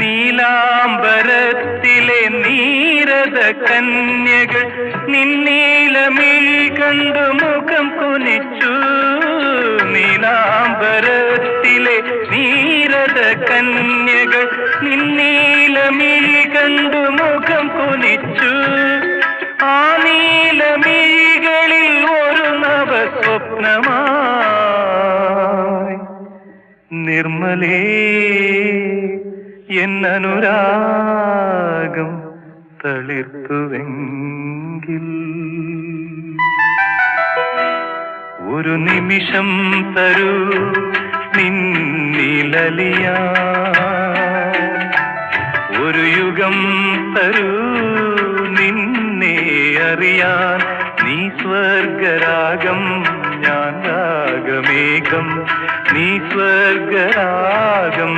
നീലാംബരത്തിലെ നീരത കന്യകൾ നിന്നീലമിഴി കണ്ടു മുഖം കുനിച്ചു. നീലാംബരത്തിലെ നീരത കന്യകൾ നിന്നീലമിഴി കണ്ടു മുഖം കുനിച്ചു. ആ നീലമിഴികളിൽ ഒരു നവസ്വപ്നമായി നിർമ്മലേ എന്നനുരാഗം തളിർത്തുവെങ്കിൽ ഒരു നിമിഷം തരൂ നിന്നിലലിയാ, ഒരു യുഗം തരൂ നിന്നെ അറിയാൻ. നീ സ്വർഗരാഗം ഞാൻ രാഗമേഘം, നീ സ്വർഗരാഗം